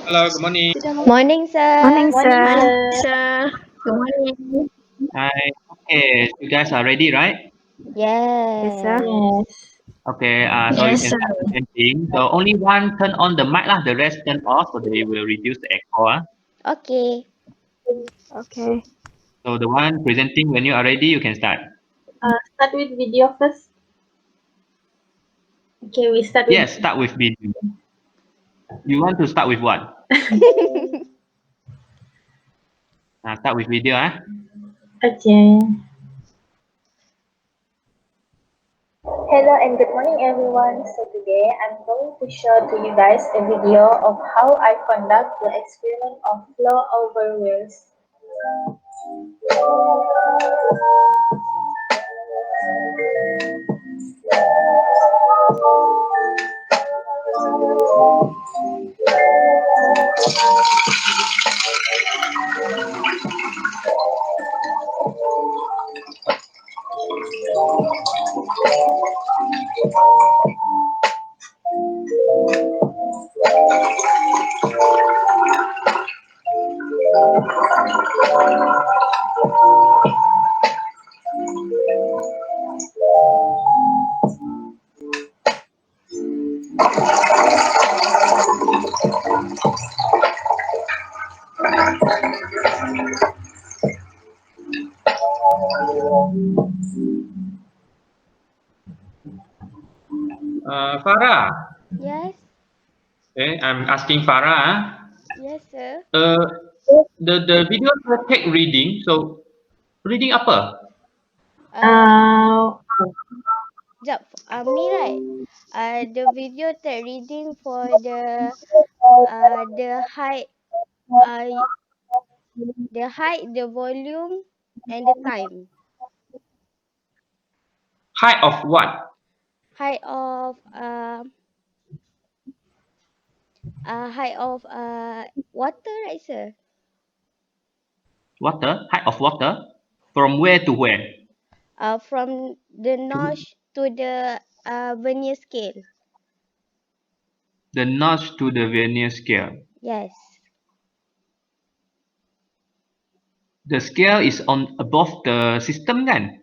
Hello, good morning. Morning, sir. Morning, Morning, sir. sir. Good morning. Hi. Okay, you guys are ready, right? Yes, sir. Yes. Yes. Okay, so you Yes, can sir. start presenting. So only one turn on the mic lah, the rest turn off, so they will reduce the echo. Okay. Okay. So the one presenting, when you are ready, you can start. Start with video first. Okay, we start with. Yes, start with video. You want to start with what? Start with video. Okay. Hello and good morning, everyone. So today I'm going to show to you guys a video of how I conduct the experiment of flow over Weirs. Farah. Yes. Okay, I'm asking Farah. Yes, sir. The video will take reading. So reading apa? Uh, Uh, Jap. Me right. The video tag reading for the height, uh, the volume, and the time. Height of what? Height of height of water, right, sir? Water? Height of water? From where to where? From the notch to the vernier scale. The notch to the vernier scale. Yes. The scale is on above the system kan?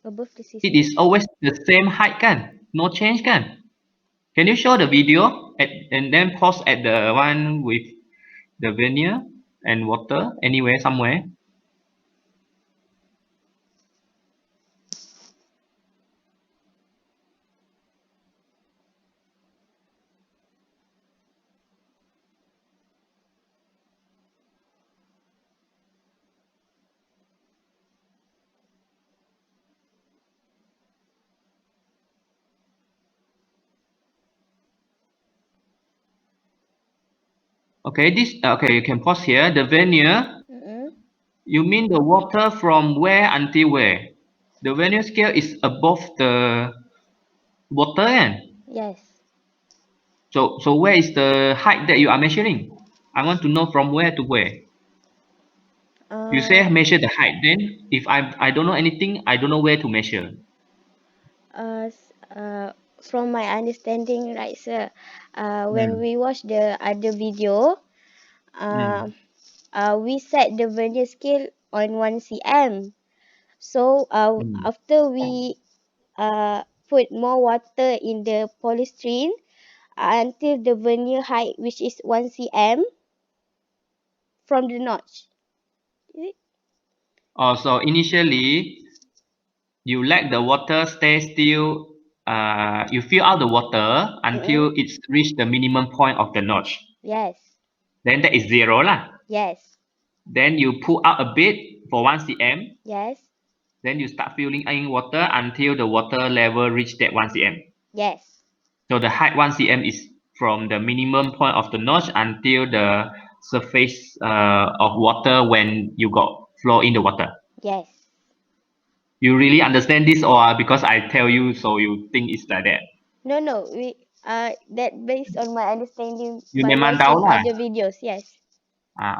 Above the It system. is always the same height kan? No change kan? Can you show the video and then pause at the one with the vernier and water anywhere somewhere? Okay, you can pause here. The vernier, Mm-mm. you mean the water from where until where? The vernier scale is above the water kan? Yes. So where is the height that you are measuring? I want to know from where to where. You say Uh, measure the height. Then if I don't know anything, I don't know where to measure. uh, s- uh, from my understanding, right, sir, when we watch the other video, uh, Mm. we set the vernier scale on 1 cm. So Mm. after we put more water in the polystyrene until the vernier height, which is 1 cm from the notch. Is it? So initially you let the water stay still. You fill out the water Mm-mm. until it's reached the minimum point of the notch. Yes. Then that is zero lah. Yes. Then you pull out a bit for 1 cm. Yes. Then you start filling in water until the water level reach that 1 cm. Yes. So the height 1 cm is from the minimum point of the notch until the surface of water when you got flow in the water. Yes. You really understand this or because I tell you so you think it's like that? No. That based on my understanding You by memang tahu watching lah. other videos. Yes.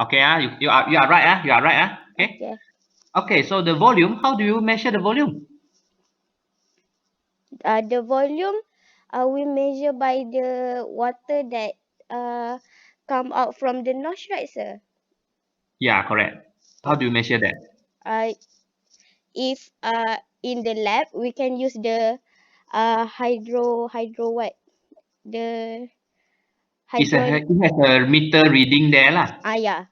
Okay you are right you are right okay. Okay. Okay, so the volume, how do you measure the volume? The volume, we measure by the water that come out from the notch, right, sir? Yeah, correct. How do you measure that? If in the lab we can use the hydro what the It hydro has a meter reading there lah. yeah.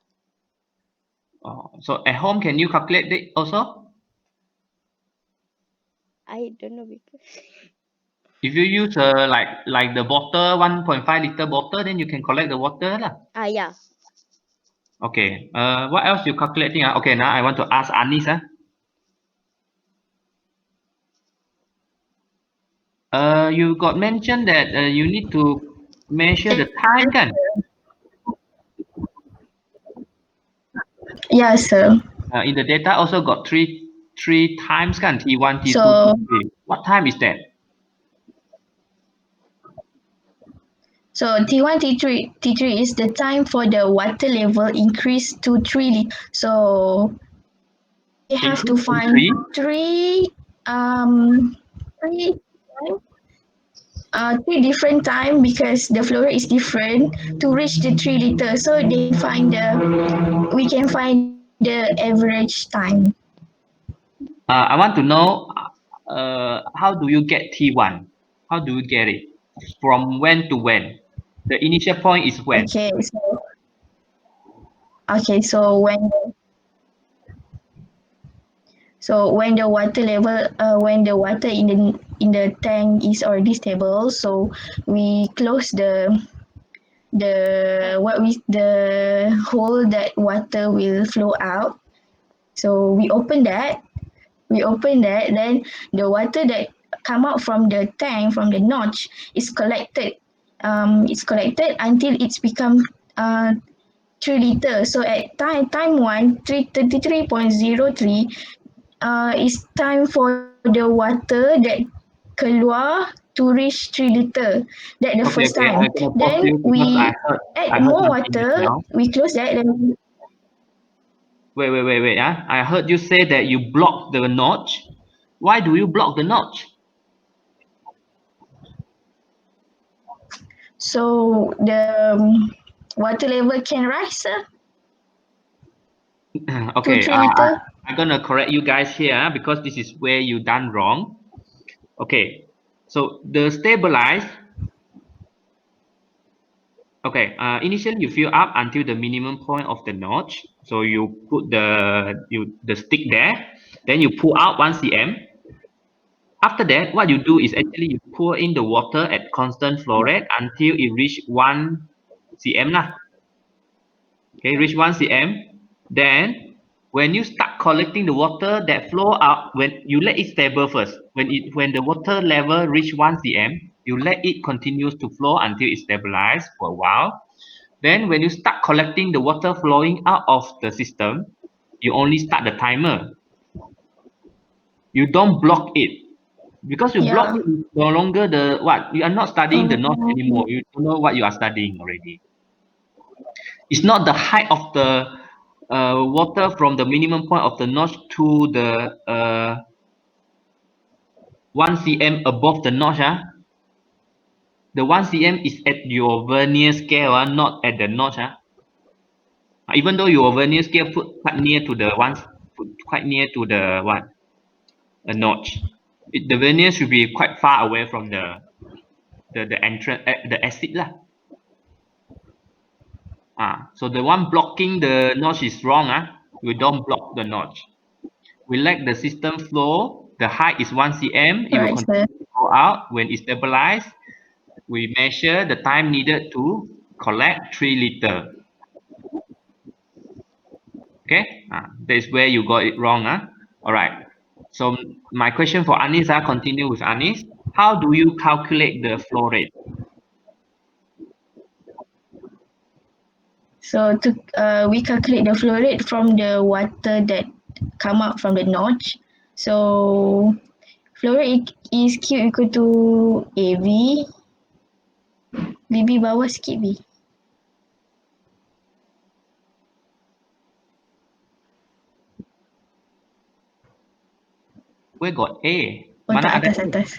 Oh, so at home, can you calculate it also? I don't know because If you use like the bottle 1.5 liter bottle, then you can collect the water lah. yeah. Okay. What else you calculating? Okay, now I want to ask Anis. You got mentioned that you need to measure the time, kan? Yes, sir. In the data also got three times, kan? T1, T2, So, T3. What time is that? so T1, T3 is the time for the water level increase to 3 So we have to Increase to find three. three three different time because the flow rate is different to reach the 3 liters. So we can find the average time. I want to know how do you get T1? How do you get it? From when to when? The initial point is when? Okay, so when the water level when the water in the tank is already stable, so we close the hole that water will flow out. So we open that, then the water that come out from the tank, from the notch, is collected. It's collected until it's become 3 liters. So at time 33.03, it's time for the water that keluar to reach 3 liter. That the Okay, first okay. time. I'm gonna pause Then you because we I add heard more something just water, now. we close that, then Wait. I heard you say that you block the notch. Why do you block the notch? so the water level can rise, sir. Okay, 3 liter. I'm gonna correct you guys here because this is where you done wrong. Okay, so the stabilize. Okay, initially you fill up until the minimum point of the notch. So you put the stick there, then you pull out 1 cm. After that, what you do is actually you pour in the water at constant flow rate until it reach 1 cm lah. Okay, reach 1 cm. Then when you start collecting the water that flow out, when you let it stable first. When the water level reach 1 cm, you let it continues to flow until it stabilize for a while. Then when you start collecting the water flowing out of the system, you only start the timer. You don't block it. Because you block it, it's no longer you are not studying the notch anymore. You don't know what you are studying already. It's not the height of the water from the minimum point of the notch to the 1 cm above the notch. The 1 cm is at your vernier scale, not at the notch. Even though your vernier scale put quite near to the a notch. The vernier should be quite far away from the entrance, the exit lah. So the one blocking the notch is wrong. We don't block the notch. We let the system flow. The height is 1 cm. It will continue to go out. When it stabilizes, we measure the time needed to collect 3 liter. Okay, that is where you got it wrong. All right. So my question for Anis, continue with Anis. How do you calculate the flow rate? So we calculate the flow rate from the water that come out from the notch. So flow rate is Q equal to AV. BB bawah sikit B. Where got A? Oh, Mana tak, ada A? atas.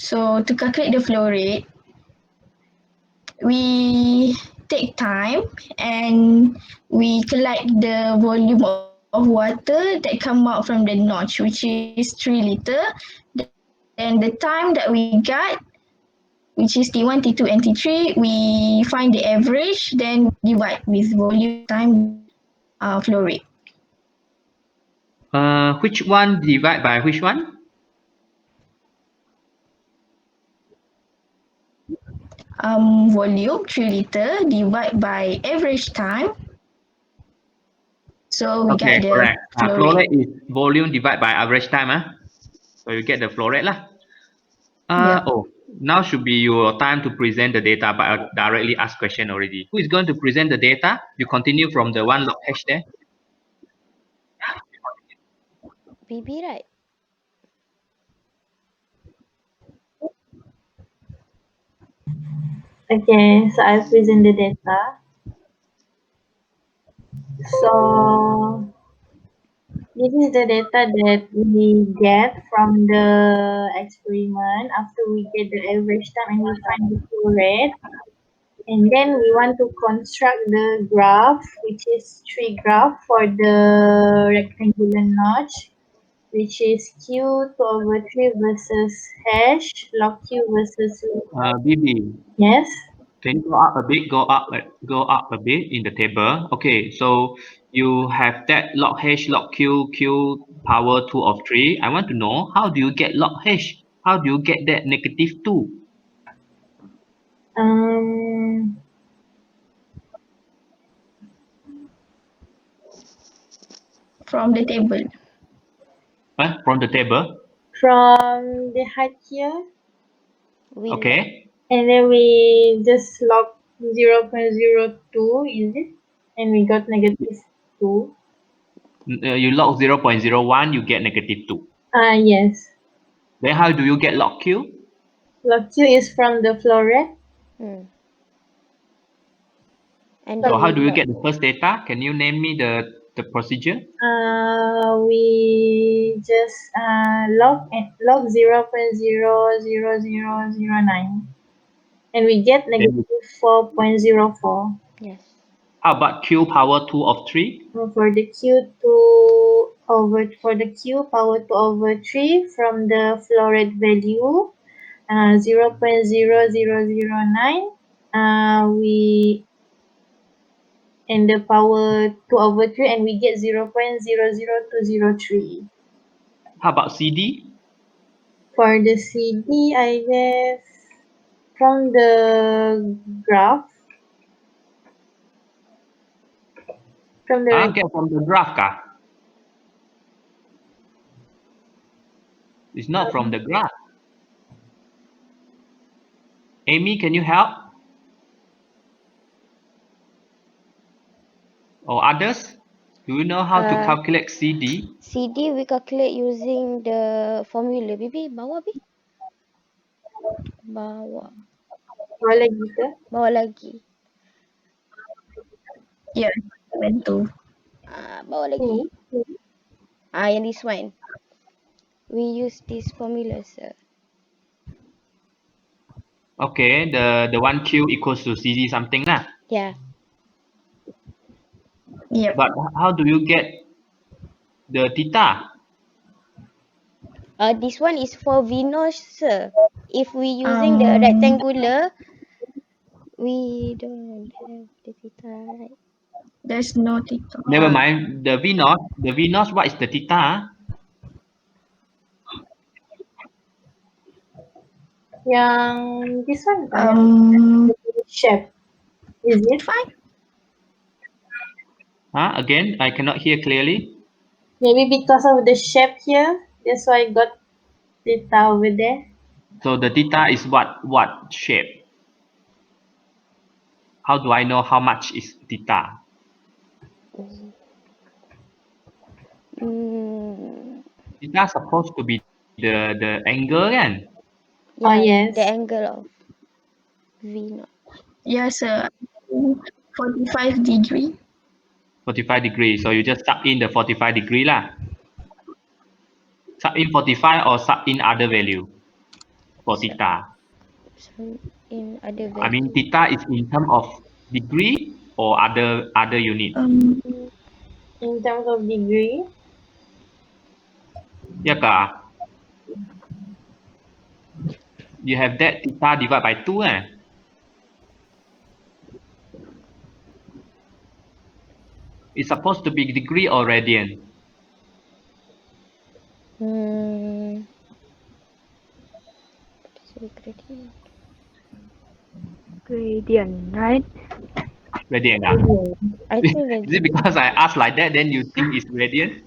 So to calculate the flow rate, we take time and we collect the volume of water that come out from the notch, which is 3 liter. Then the time that we got, which is T1, T2, and T3, we find the average, then divide with volume time flow rate. Which one divide by which one? Volume 3 liter divide by average time. So we Okay, got the correct. flow Flow rate. rate is volume divided by average time. So you get the flow rate lah. Yeah. Oh, now should be your time to present the data, but I directly ask question already. Who is going to present the data? You continue from the one log hash there. BB, right? Okay, so I'll present the data. So this is the data that we get from the experiment after we get the average time and we find the flow rate. And then we want to construct the graph, which is tree graph for the rectangular notch, which is Q2/3 versus hash, log Q versus BB, yes. can you go up a bit? Go up a bit in the table. Okay, so you have that log hash, log Q power 2 of 3. I want to know, how do you get log hash? How do you get that -2? From the table. From the table. From the height here, We log. Okay. and then we just log 0.02, is it? And we got -2. You log 0.01, you get -2. Yes. Then how do you get log Q? Log Q is from the flow rate. Hmm. And So then how we do you log. get the first data? Can you name me the procedure? We just log 0.00009 and we get Then -4.04. Yes. how about Q power 2 of 3? For the Q power 2 over 3 from the flow rate value 0.0009, we and the power 2 over 3 and we get 0.00203. How about CD? For the CD, I guess from the graph, from the Okay, from the graph ka? It's not from the graph. Amy, can you help? Or others? Do you know how to calculate CD? CD we calculate using the formula. BB, bawa B. Bawa. bawah lagi ke? Bawa lagi. Yeah. 2. Bawa lagi. Yang this one. We use this formula, sir. Okay, the 1Q equals to CD something lah. Yeah. Yep. But how do you get the theta? This one is for Venus, sir. If we using the rectangular, we don't have the theta, right? There's no theta. Never mind. The Venus, what is the theta? Yang this one shape, is it? Fine. Again, I cannot hear clearly. Maybe because of the shape here, that's why I got theta over there. So the theta is what shape? How do I know how much is theta? Theta supposed to be the angle kan? Yeah, Yes. the angle of Venus. Yes, 45 degree. 45 degrees. So you just sub in the 45 degree lah. Sub in 45 or sub in other value? for theta? So in other I mean, value. theta is in terms of degree or other unit. In terms of degree, Ya kah? You have that theta divided by 2 eh? It's supposed to be degree or radian. So gradient. Gradient, right? Radian ah? I think Is it gradient. because I asked like that, then you think it's radian?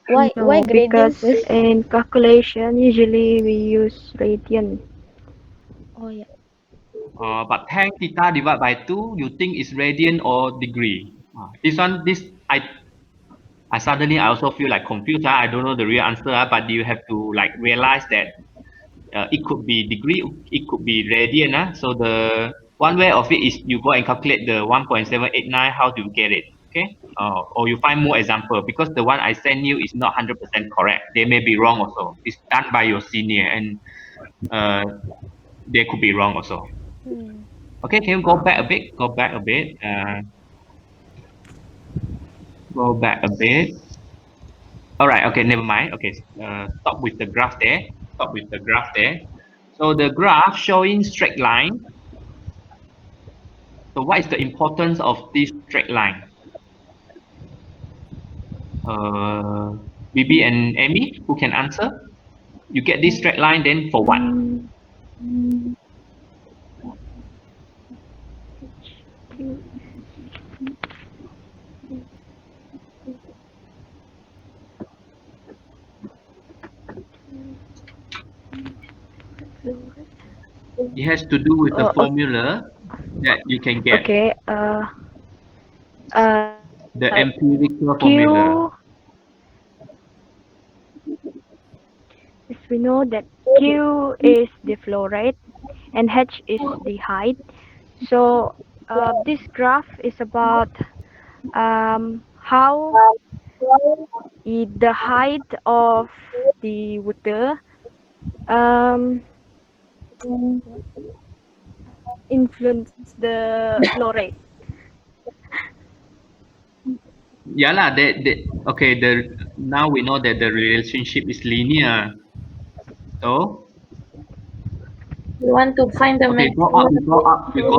Why No, gradient, because sir? in calculation, usually we use radian. Oh yeah. But tan theta divided by 2, you think it's radian or degree? This I suddenly I also feel like confused. I don't know the real answer, but you have to like realize that it could be degree, it could be radian. So the one way of it is you go and calculate the 1.789. How do you get it? Okay. Or you find more example because the one I send you is not 100% correct. They may be wrong also. It's done by your senior and uh, they could be wrong also. Okay, can you go back a bit? Go back a bit. Go back a bit. All right. Okay, never mind. Okay, stop with the graph there. Stop with the graph there. So the graph showing straight line. So what is the importance of this straight line? BB and Amy, who can answer? You get this straight line, then for what? It has to do with the Oh, formula that you can get, okay. Uh, the empirical Q. formula. Yes, we know that Q is the flow rate and H is the height. So this graph is about how the height of the water um, influence the flow rate. Yeah lah. Okay. Now we know that the relationship is linear. So you want to find the okay, maximum you go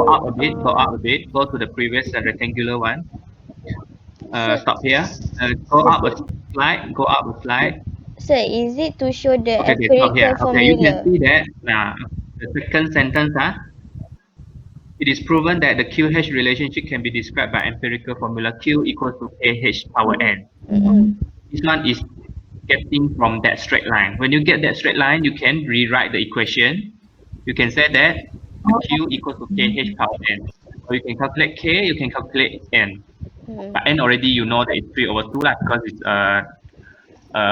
So up a bit, go up a bit, go to the previous rectangular one. Sir, Stop here. Go up a slide, go up a slide. sir, is it to show the Okay, stop here. empirical Okay, you can formula? see that the second sentence, it is proven that the QH relationship can be described by empirical formula Q equals to KH power n. This one is getting from that straight line. When you get that straight line, you can rewrite the equation. You can say that Q equals to KH power n. So you can calculate K, you can calculate n. But n already you know that it's 3 over 2 because it's a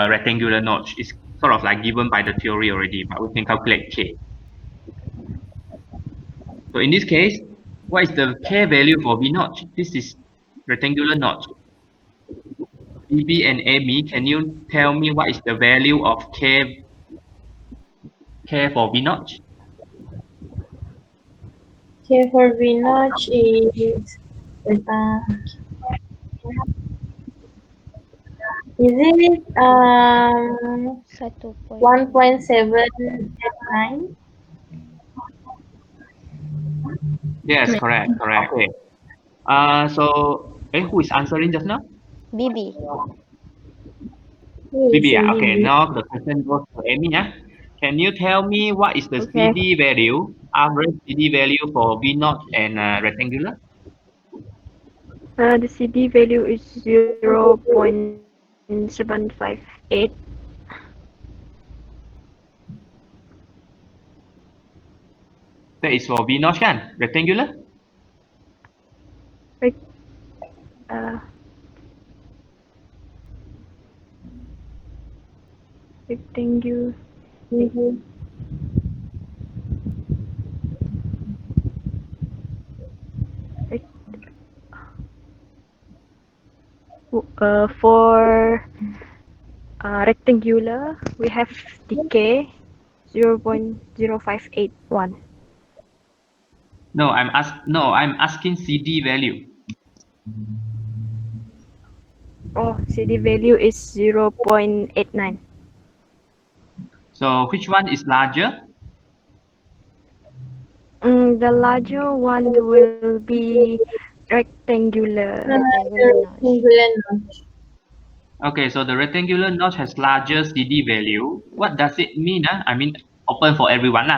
rectangular notch. It's sort of like given by the theory already, but we can calculate K. So in this case, what is the K value for V notch? This is rectangular notch. BB and Amy, can you tell me what is the value of K for V notch? K for V notch is uh, is it 1.9. 1.789? Yes, correct. Okay. So, who is answering just now? BB. BB, Yes, Okay, BB. now the question goes to Amy, Can you tell me what is the okay. CD value, average CD value for V notch and rectangular? The CD value is 0.758. That is for V notch kan? Rectangular? Right. Uh, rectangle. Right. For rectangular, we have decay 0.0581. No, I'm asking CD value. Oh, CD value is 0.89. So which one is larger? The larger one will be rectangular. Rectangular notch. Rectangular notch. Okay, so the rectangular notch has larger CD value. What does it mean? I mean, open for everyone.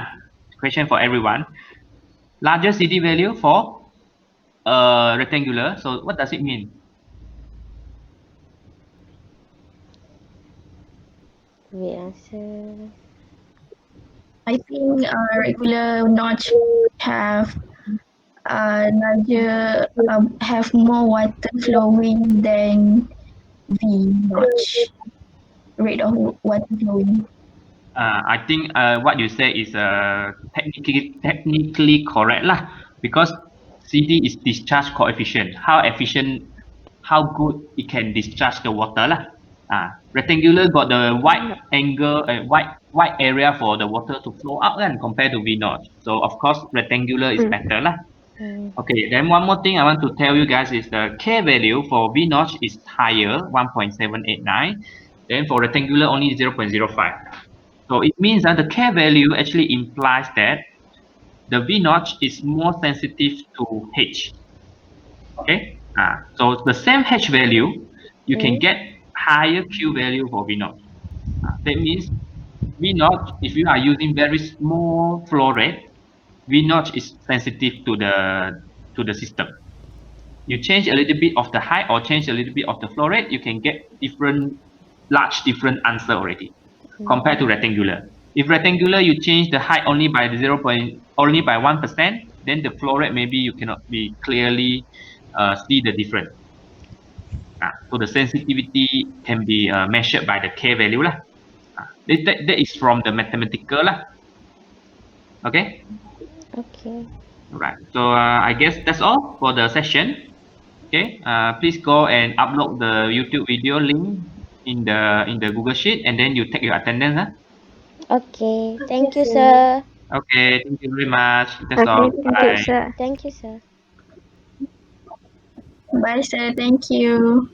Question for everyone. Larger CD value for rectangular. So what does it mean? Wait, answer. I think regular notch have larger have more water flowing than the notch rate of water flowing. I think what you say is technically correct lah, because CD is discharge coefficient. How efficient, how good it can discharge the water lah. Rectangular got the wide angle, wide area for the water to flow out kan, compared to V notch. So of course rectangular is better lah. Okay, then one more thing I want to tell you guys is the K value for V notch is higher, 1.789. Then for rectangular only 0.05. So it means that the K value actually implies that the V notch is more sensitive to H. Okay. So the same H value, you can get higher Q value for V notch. That means V notch, if you are using very small flow rate, V notch is sensitive to the system. You change a little bit of the height or change a little bit of the flow rate, you can get different answer already compared to rectangular. If rectangular you change the height only by 1%, then the flow rate maybe you cannot be clearly see the difference. So the sensitivity can be measured by the K value lah. That is from the mathematical lah. Okay. Okay. Right. So I guess that's all for the session. Okay. Please go and upload the YouTube video link in the Google Sheet, and then you take your attendance. Okay. Thank you, sir. Okay. Thank you very much. That's Okay, all. thank you, Bye. sir. Thank you, sir. Bye, sir. Thank you.